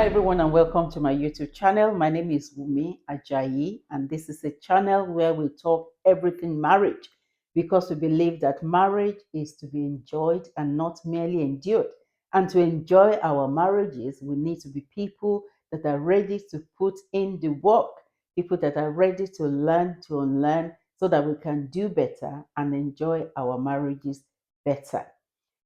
Hi everyone and welcome to my YouTube channel. My name is Wumi Ajayi and this is a channel where we talk everything marriage because we believe that marriage is to be enjoyed and not merely endured. And to enjoy our marriages, we need to be people that are ready to put in the work, people that are ready to learn to unlearn so that we can do better and enjoy our marriages better.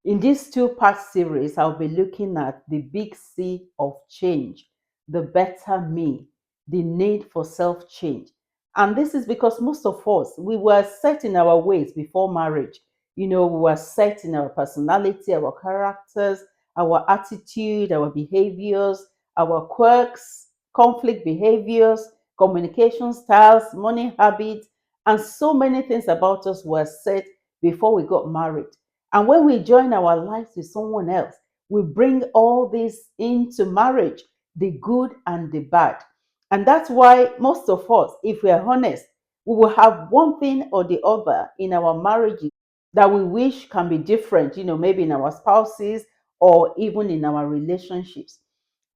In this two-part series, I'll be looking at the big C of change, the better me, the need for self-change. And this is because most of us, we were set in our ways before marriage. We were set in our personality, our characters, our attitude, our behaviors, our quirks, conflict behaviors, communication styles, money habits, and so many things about us were set before we got married. And when we join our lives with someone else, we bring all this into marriage, the good and the bad. And that's why most of us, if we are honest, we will have one thing or the other in our marriages that we wish can be different, maybe in our spouses or even in our relationships.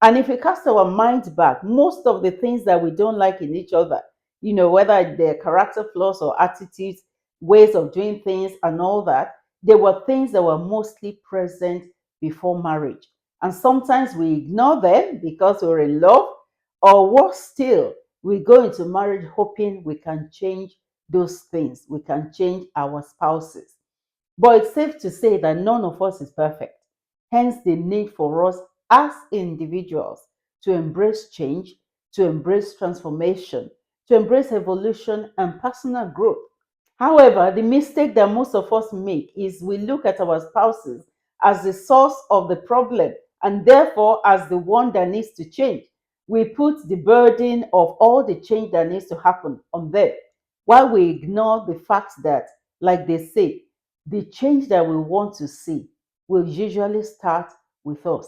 And if we cast our minds back, most of the things that we don't like in each other, whether they're character flaws or attitudes, ways of doing things, and all that, they were things that were mostly present before marriage. And sometimes we ignore them because we're in love, or worse still, we go into marriage hoping we can change those things, we can change our spouses. But it's safe to say that none of us is perfect. Hence, the need for us as individuals to embrace change, to embrace transformation, to embrace evolution and personal growth. However, the mistake that most of us make is we look at our spouses as the source of the problem and therefore as the one that needs to change. We put the burden of all the change that needs to happen on them while we ignore the fact that, like they say, the change that we want to see will usually start with us.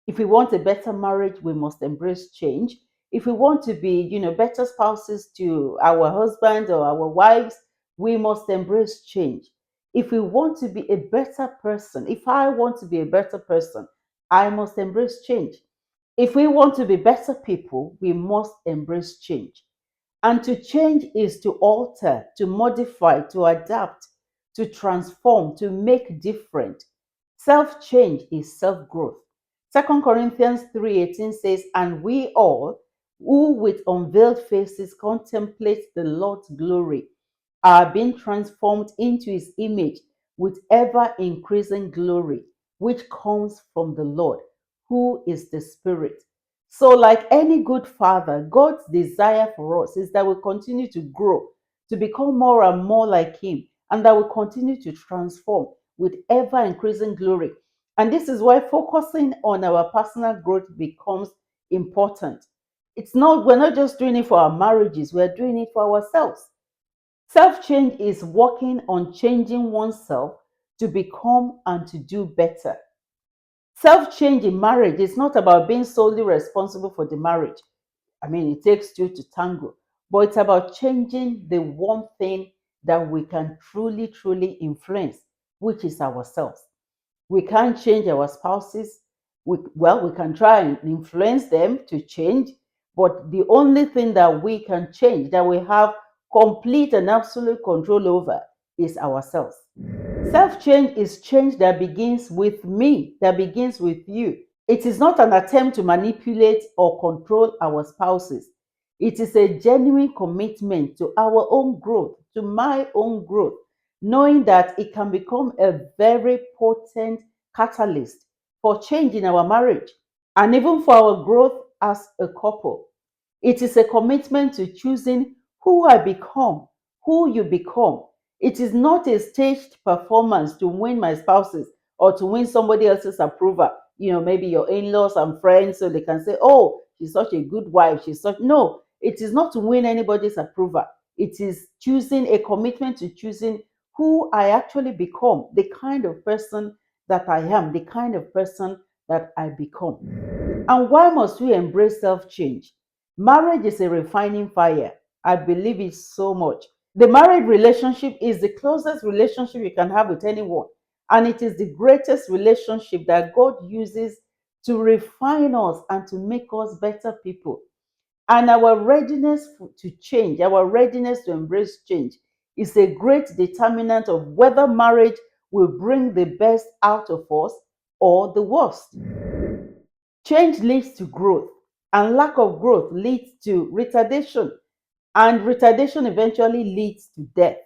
If we want a better marriage, we must embrace change. If we want to be, better spouses to our husbands or our wives, we must embrace change. If we want to be a better person, if I want to be a better person, I must embrace change. If we want to be better people, we must embrace change. And to change is to alter, to modify, to adapt, to transform, to make different. Self-change is self-growth. 2 Corinthians 3:18 says, "And we all who with unveiled faces contemplate the Lord's glory are being transformed into his image with ever increasing glory, which comes from the Lord, who is the Spirit." So, like any good father, God's desire for us is that we continue to grow, to become more and more like him, and that we continue to transform with ever increasing glory. And this is why focusing on our personal growth becomes important. We're not just doing it for our marriages, we're doing it for ourselves. Self change is working on changing oneself to become and to do better. Self change in marriage is not about being solely responsible for the marriage. I mean, it takes two to tango, but it's about changing the one thing that we can truly, truly influence, which is ourselves. We can't change our spouses. We can try and influence them to change, but the only thing that we can change, that we have complete and absolute control over, is ourselves. Self change is change that begins with me, that begins with you. It is not an attempt to manipulate or control our spouses. It is a genuine commitment to our own growth, to my own growth, knowing that it can become a very potent catalyst for change in our marriage and even for our growth as a couple. It is a commitment to choosing who I become, who you become. It is not a staged performance to win my spouses or to win somebody else's approval. Maybe your in laws and friends, so they can say, "Oh, she's such a good wife." No, it is not to win anybody's approval. It is choosing a commitment to choosing who I actually become, the kind of person that I am, the kind of person that I become. And why must we embrace self change? Marriage is a refining fire. I believe it so much. The married relationship is the closest relationship you can have with anyone. And it is the greatest relationship that God uses to refine us and to make us better people. And our readiness to change, our readiness to embrace change, is a great determinant of whether marriage will bring the best out of us or the worst. Change leads to growth, and lack of growth leads to retardation, and retardation eventually leads to death.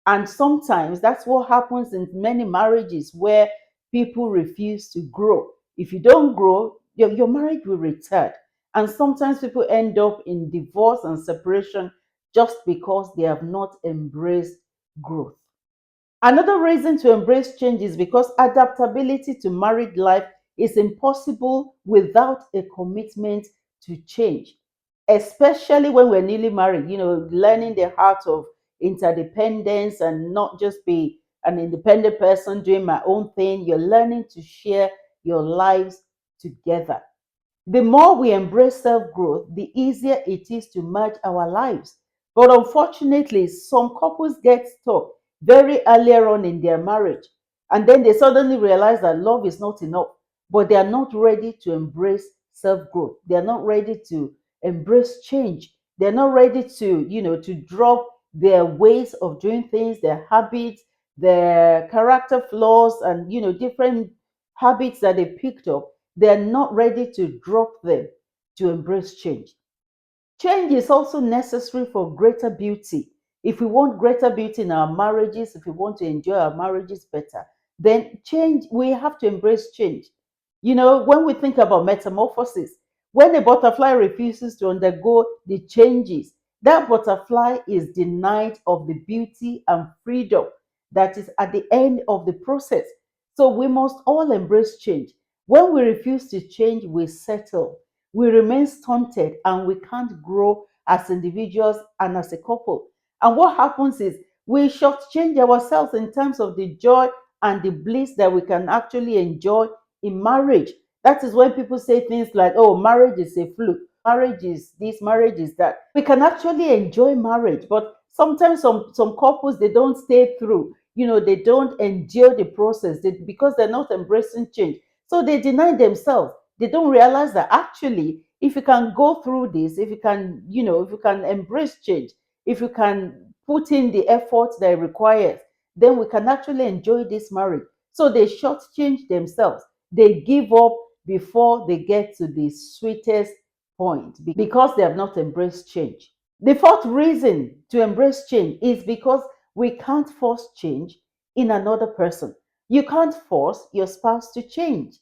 And sometimes that's what happens in many marriages where people refuse to grow. If you don't grow, your marriage will retard. And sometimes people end up in divorce and separation just because they have not embraced growth. Another reason to embrace change is because adaptability to married life is impossible without a commitment to change, especially when we're newly married, learning the art of interdependence and not just be an independent person doing my own thing. You're learning to share your lives together. The more we embrace self growth, the easier it is to merge our lives. But unfortunately, some couples get stuck very earlier on in their marriage. And then they suddenly realize that love is not enough, but they are not ready to embrace self growth. They are not ready to embrace change. They're not ready to drop their ways of doing things, their habits, their character flaws, and, different habits that they picked up. They're not ready to drop them to embrace change. Change is also necessary for greater beauty. If we want greater beauty in our marriages, if we want to enjoy our marriages better, then we have to embrace change. When we think about metamorphosis, when a butterfly refuses to undergo the changes, that butterfly is denied of the beauty and freedom that is at the end of the process. So we must all embrace change. When we refuse to change, we settle, we remain stunted, and we can't grow as individuals and as a couple. And what happens is we shortchange ourselves in terms of the joy and the bliss that we can actually enjoy in marriage. That is when people say things like, oh, marriage is a fluke, marriage is this, marriage is that. We can actually enjoy marriage, but sometimes some couples, they don't stay through. They don't endure the process because they're not embracing change. So they deny themselves. They don't realize that actually, if you can go through this, if you can embrace change, if you can put in the effort that it requires, then we can actually enjoy this marriage. So they shortchange themselves. They give up before they get to the sweetest point because they have not embraced change. The fourth reason to embrace change is because we can't force change in another person. You can't force your spouse to change.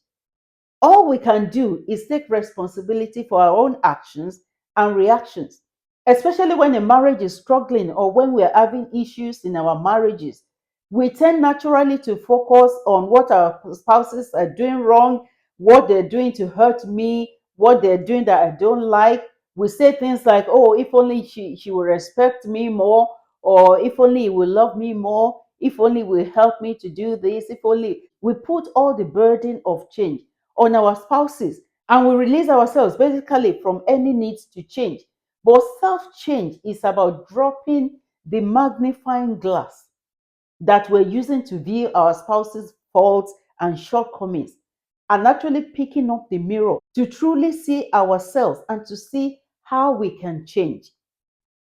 All we can do is take responsibility for our own actions and reactions, especially when a marriage is struggling or when we are having issues in our marriages. We tend naturally to focus on what our spouses are doing wrong, what they're doing to hurt me, what they're doing that I don't like. We say things like, oh, if only she will respect me more, or if only he will love me more, if only he will help me to do this, if only we put all the burden of change on our spouses, and we release ourselves basically from any needs to change. But self change is about dropping the magnifying glass that we're using to view our spouse's faults and shortcomings, and actually picking up the mirror to truly see ourselves and to see how we can change.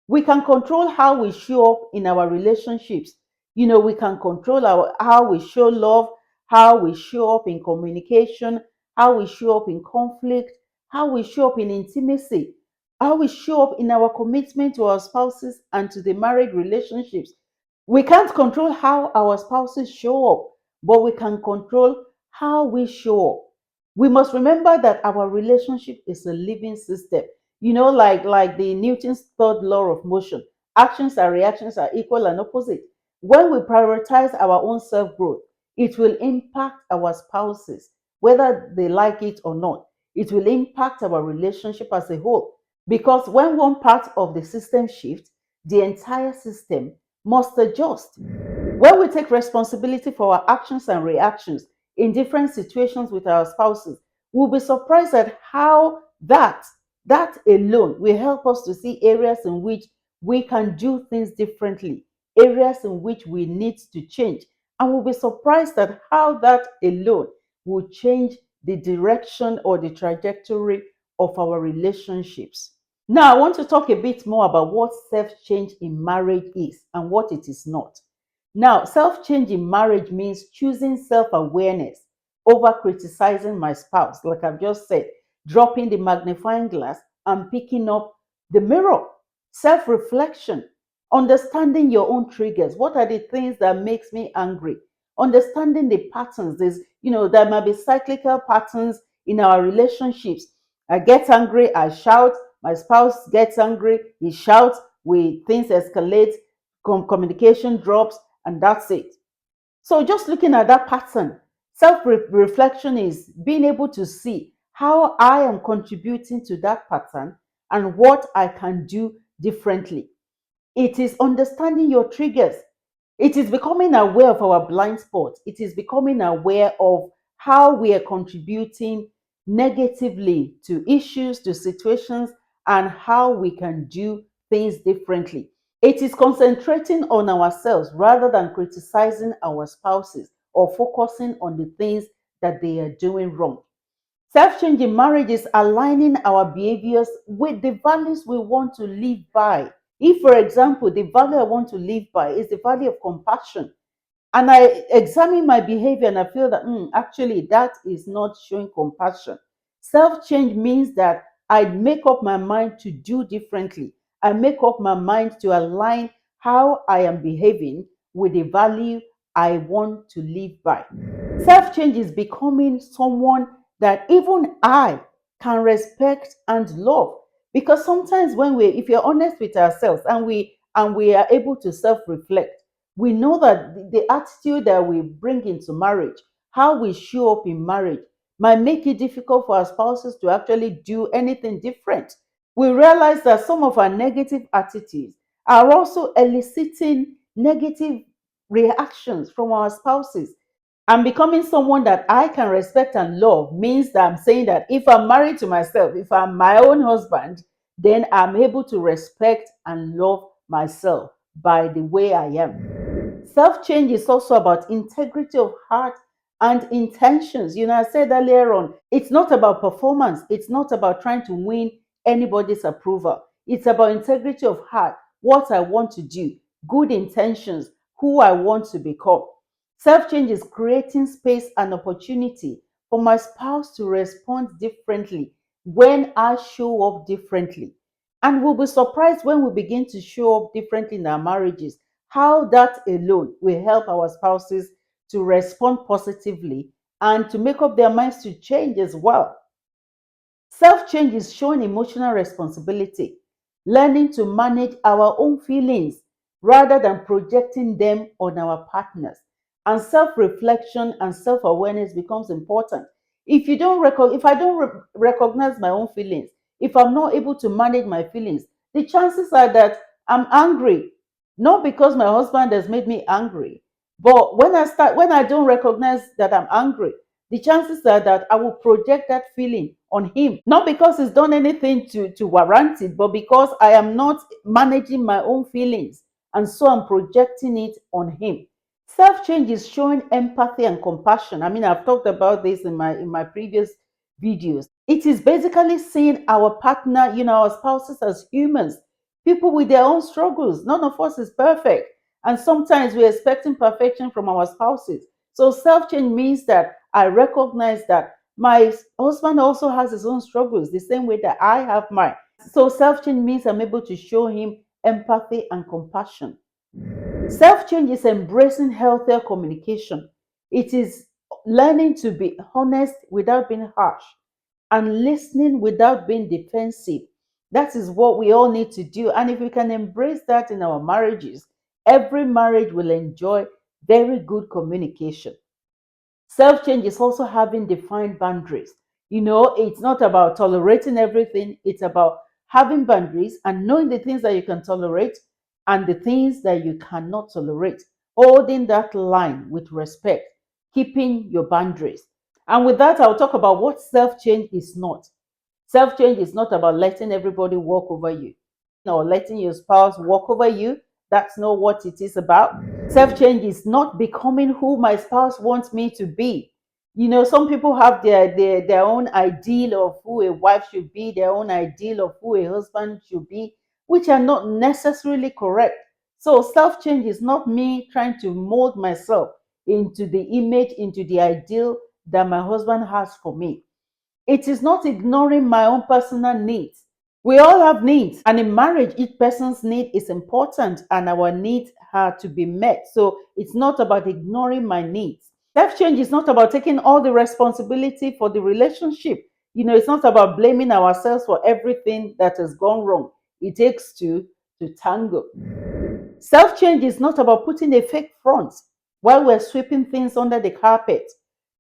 We can control how we show up in our relationships. We can control how we show love, how we show up in communication, how we show up in conflict, how we show up in intimacy, how we show up in our commitment to our spouses and to the married relationships. We can't control how our spouses show up, but we can control how we show up. We must remember that our relationship is a living system. Like the Newton's third law of motion, actions and reactions are equal and opposite. When we prioritize our own self growth, it will impact our spouses, whether they like it or not. It will impact our relationship as a whole. Because when one part of the system shifts, the entire system must adjust. When we take responsibility for our actions and reactions in different situations with our spouses, we'll be surprised at how that alone will help us to see areas in which we can do things differently, areas in which we need to change. And we'll be surprised at how that alone will change the direction or the trajectory of our relationships. Now, I want to talk a bit more about what self change in marriage is and what it is not. Now, self change in marriage means choosing self awareness over criticizing my spouse, like I've just said, dropping the magnifying glass and picking up the mirror. Self reflection, understanding your own triggers. What are the things that makes me angry? Understanding the patterns. There might be cyclical patterns in our relationships. I get angry, I shout. My spouse gets angry, he shouts. Things escalate, communication drops, and that's it. So just looking at that pattern, self reflection is being able to see how I am contributing to that pattern and what I can do differently. It is understanding your triggers. It is becoming aware of our blind spots. It is becoming aware of how we are contributing negatively to issues, to situations, and how we can do things differently. It is concentrating on ourselves rather than criticizing our spouses or focusing on the things that they are doing wrong. Self change in marriage is aligning our behaviors with the values we want to live by. If, for example, the value I want to live by is the value of compassion, and I examine my behavior and I feel that actually that is not showing compassion. Self change means that I make up my mind to do differently. I make up my mind to align how I am behaving with the value I want to live by. Self change is becoming someone that even I can respect and love. Because sometimes if you're honest with ourselves and we are able to self-reflect, we know that the attitude that we bring into marriage, how we show up in marriage, might make it difficult for our spouses to actually do anything different. We realize that some of our negative attitudes are also eliciting negative reactions from our spouses. And becoming someone that I can respect and love means that I'm saying that if I'm married to myself, if I'm my own husband, then I'm able to respect and love myself by the way I am. Self change is also about integrity of heart and intentions. I said earlier on, it's not about performance, it's not about trying to win anybody's approval. It's about integrity of heart, what I want to do, good intentions, who I want to become. Self change is creating space and opportunity for my spouse to respond differently when I show up differently. And we'll be surprised when we begin to show up differently in our marriages, how that alone will help our spouses to respond positively and to make up their minds to change as well. Self change is showing emotional responsibility, learning to manage our own feelings rather than projecting them on our partners. And self reflection and self awareness becomes important. If I don't recognize my own feelings, if I'm not able to manage my feelings, the chances are that I'm angry, not because my husband has made me angry, but when I don't recognize that I'm angry, the chances are that I will project that feeling on him, not because he's done anything to warrant it, but because I am not managing my own feelings. And so I'm projecting it on him. Self change is showing empathy and compassion. I mean, I've talked about this in my previous videos. It is basically seeing our partner, our spouses as humans, people with their own struggles. None of us is perfect. And sometimes we're expecting perfection from our spouses. So self change means that I recognize that my husband also has his own struggles, the same way that I have mine. So self change means I'm able to show him empathy and compassion. Self change is embracing healthier communication. It is learning to be honest without being harsh and listening without being defensive. That is what we all need to do. And if we can embrace that in our marriages, every marriage will enjoy very good communication. Self change is also having defined boundaries. It's not about tolerating everything, it's about having boundaries and knowing the things that you can tolerate and the things that you cannot tolerate. Holding that line with respect, keeping your boundaries. And with that, I'll talk about what self change is not. Self change is not about letting everybody walk over you or letting your spouse walk over you. That's not what it is about. Self change is not becoming who my spouse wants me to be. Some people have their own ideal of who a wife should be, their own ideal of who a husband should be, which are not necessarily correct. So self change is not me trying to mold myself into the image, into the ideal that my husband has for me. It is not ignoring my own personal needs. We all have needs, and in marriage, each person's need is important, and our needs are to be met. So it's not about ignoring my needs. Self change is not about taking all the responsibility for the relationship. It's not about blaming ourselves for everything that has gone wrong. It takes two to tango. Self change is not about putting a fake front while we're sweeping things under the carpet.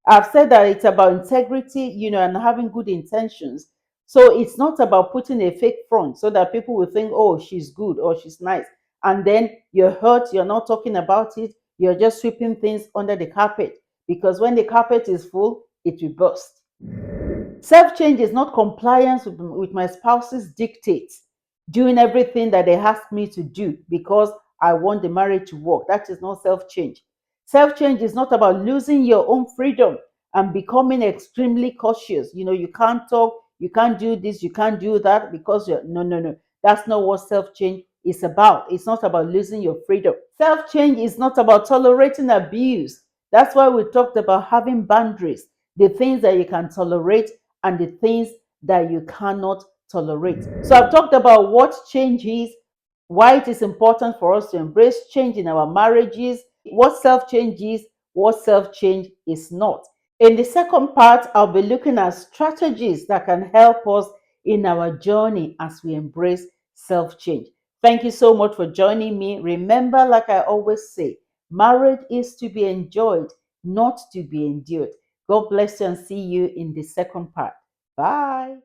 I've said that it's about integrity, and having good intentions. So it's not about putting a fake front so that people will think, oh, she's good or she's nice. And then you're hurt, you're not talking about it, you're just sweeping things under the carpet. Because when the carpet is full, it will burst. Self change is not compliance with my spouse's dictates, doing everything that they ask me to do because I want the marriage to work. That is not self change. Self change is not about losing your own freedom and becoming extremely cautious. You can't talk, you can't do this, you can't do that because you're no, no, no. That's not what self change is about. It's not about losing your freedom. Self change is not about tolerating abuse. That's why we talked about having boundaries, the things that you can tolerate and the things that you cannot tolerate. So I've talked about what change is, why it is important for us to embrace change in our marriages, what self change is, what self change is not. In the second part, I'll be looking at strategies that can help us in our journey as we embrace self change. Thank you so much for joining me. Remember, like I always say, marriage is to be enjoyed, not to be endured. God bless you and see you in the second part. Bye.